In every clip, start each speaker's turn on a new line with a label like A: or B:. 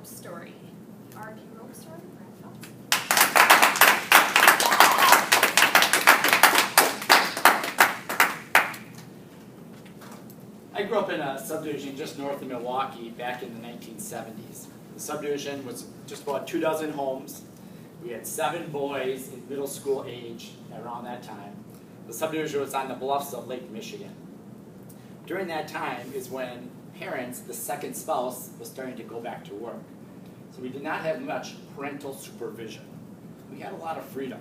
A: story. RJ rope story, Brad Phelps.
B: I grew up in a subdivision just north of Milwaukee back in the 1970s. The subdivision was just about 24 homes. We had 7 boys in middle school age around that time. The subdivision was on the bluffs of Lake Michigan. During that time is when parents, the second spouse, was starting to go back to work. So we did not have much parental supervision. We had a lot of freedom.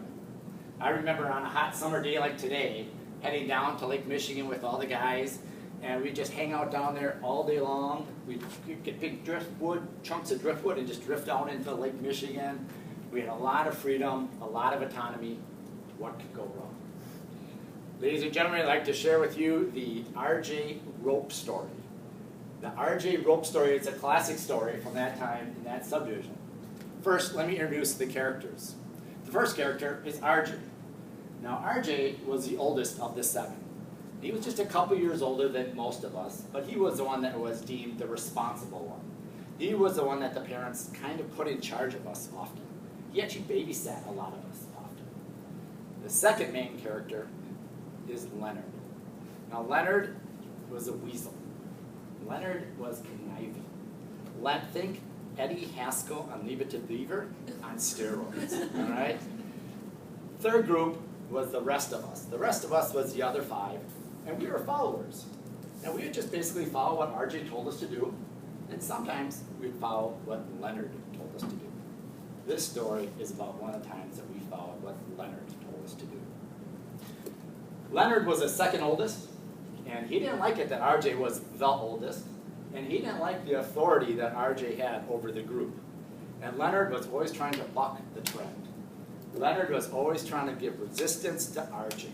B: I remember on a hot summer day like today, heading down to Lake Michigan with all the guys, and we'd just hang out down there all day long. We'd get big driftwood, chunks of driftwood, and just drift down into Lake Michigan. We had a lot of freedom, a lot of autonomy. What could go wrong? Ladies and gentlemen, I'd like to share with you the RJ rope story. The RJ rope story is a classic story from that time in that subdivision. First, let me introduce the characters. The first character is RJ. Now, RJ was the oldest of the 7. He was just a couple years older than most of us, but he was the one that was deemed the responsible one. He was the one that the parents kind of put in charge of us often. He actually babysat a lot of us often. The second main character is Leonard. Now, Leonard was a weasel. Leonard was conniving. Think Eddie Haskell on Leave It to Beaver on steroids, all right? Third group was the rest of us. The rest of us was the other 5, and we were followers. And we would just basically follow what RJ told us to do, and sometimes we'd follow what Leonard told us to do. This story is about one of the times that we followed what Leonard told us to do. Leonard was the second oldest, and he didn't like it that RJ was the oldest, and he didn't like the authority that RJ had over the group. And Leonard was always trying to buck the trend. Leonard was always trying to give resistance to RJ.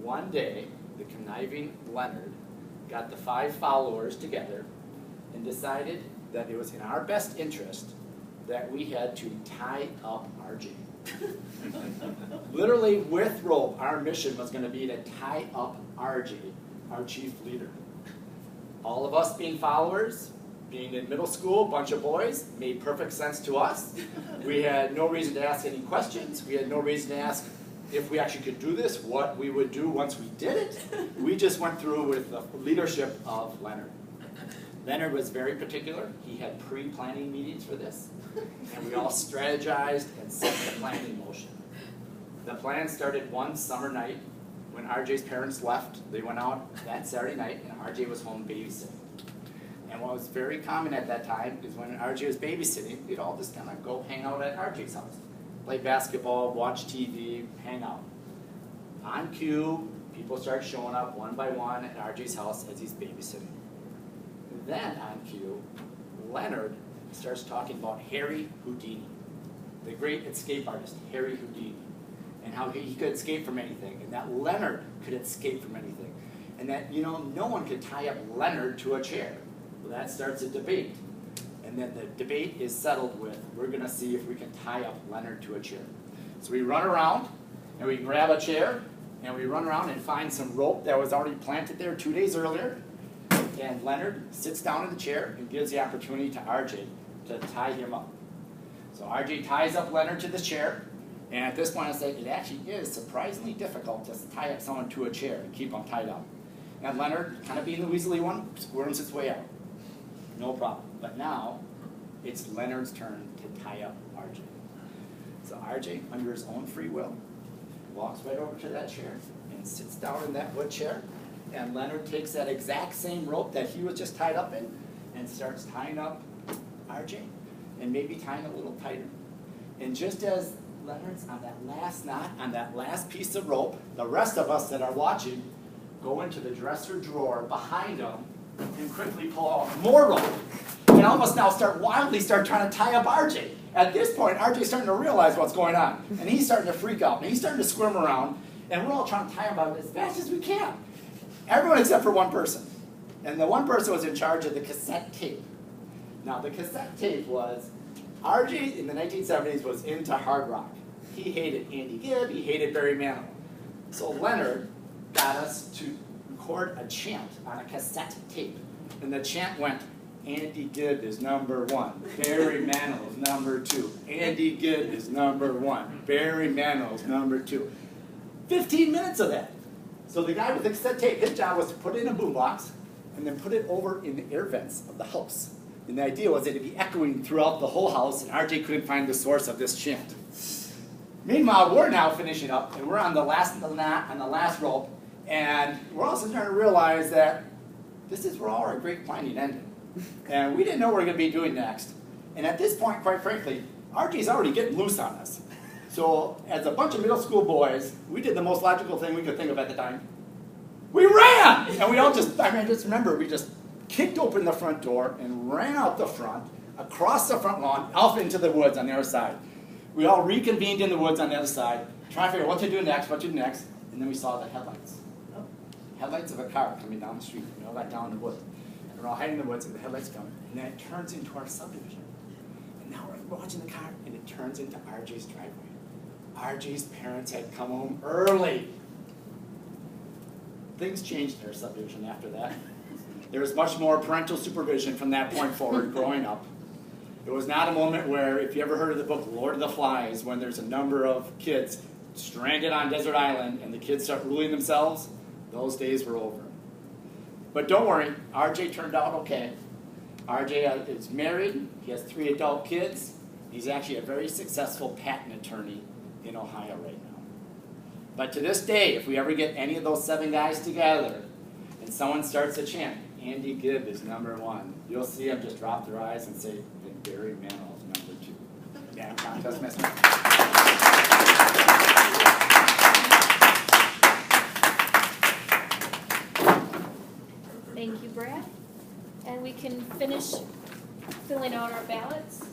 B: One day, the conniving Leonard got the 5 followers together and decided that it was in our best interest that we had to tie up RJ. Literally with rope, our mission was going to be to tie up RJ, our chief leader. All of us being followers, being in middle school, a bunch of boys, made perfect sense to us. We had no reason to ask any questions. We had no reason to ask if we actually could do this, what we would do once we did it. We just went through with the leadership of Leonard. Leonard was very particular. He had pre-planning meetings for this, and we all strategized and set the plan in motion. The plan started one summer night when RJ's parents left. They went out that Saturday night, and RJ was home babysitting. And what was very common at that time is when RJ was babysitting, we'd all just kind of go hang out at RJ's house. Play basketball, watch TV, hang out. On cue, people start showing up one by one at RJ's house as he's babysitting. Then on cue, Leonard starts talking about Harry Houdini, the great escape artist, Harry Houdini, and how he could escape from anything, and that Leonard could escape from anything, and that, you know, no one could tie up Leonard to a chair. Well, that starts a debate, and then the debate is settled with, we're going to see if we can tie up Leonard to a chair. So we run around, and we grab a chair, and we run around and find some rope that was already planted there 2 days earlier, and Leonard sits down in the chair and gives the opportunity to RJ to tie him up. So RJ ties up Leonard to the chair, and at this point I say it actually is surprisingly difficult to tie up someone to a chair and keep them tied up. And Leonard, kind of being the weaselly one, squirms his way out. No problem. But now it's Leonard's turn to tie up RJ. So RJ, under his own free will, walks right over to that chair and sits down in that wood chair. And Leonard takes that exact same rope that he was just tied up in and starts tying up RJ, and maybe tying a little tighter. And just as Leonard's on that last knot, on that last piece of rope, the rest of us that are watching go into the dresser drawer behind him and quickly pull out more rope. And almost now wildly start trying to tie up RJ. At this point, RJ's starting to realize what's going on. And he's starting to freak out. And he's starting to squirm around. And we're all trying to tie him up as fast as we can. Everyone except for one person. And the one person was in charge of the cassette tape. Now, the cassette tape was, RJ in the 1970s was into hard rock. He hated Andy Gibb, he hated Barry Manilow. So Leonard got us to record a chant on a cassette tape. And the chant went, Andy Gibb is number 1. Barry Manilow is number 2. Andy Gibb is number 1. Barry Manilow is number 2. 15 minutes of that. So the guy with the cassette tape, his job was to put it in a boombox and then put it over in the air vents of the house. And the idea was that it'd be echoing throughout the whole house, and RJ couldn't find the source of this chant. Meanwhile, we're now finishing up, and we're on the last knot, on the last rope, and we're also starting to realize that this is where all our great planning ended. And we didn't know what we were going to be doing next. And at this point, quite frankly, RJ's already getting loose on us. So as a bunch of middle school boys, we did the most logical thing we could think of at the time. We ran! And we all just, I just remember, we just kicked open the front door and ran out the front, across the front lawn, off into the woods on the other side. We all reconvened in the woods on the other side, trying to figure out what to do next, and then we saw the headlights. Headlights of a car coming down the street, we all got down in the woods. And we're all hiding in the woods, and the headlights coming. And then it turns into our subdivision. And now we're watching the car, and it turns into RJ's driveway. RJ's parents had come home early. Things changed in our subdivision after that. There was much more parental supervision from that point forward growing up. It was not a moment where, if you ever heard of the book Lord of the Flies, when there's a number of kids stranded on desert island and the kids start ruling themselves, those days were over. But don't worry, RJ turned out okay. RJ is married, he has 3 adult kids. He's actually a very successful patent attorney in Ohio right now. But to this day, if we ever get any of those 7 guys together and someone starts a chant, Andy Gibb is number 1, you'll see them just drop their eyes and say, and Barry Manilow is number 2. Damn contest message.
A: Thank you, Brad. And we can finish filling out our ballots.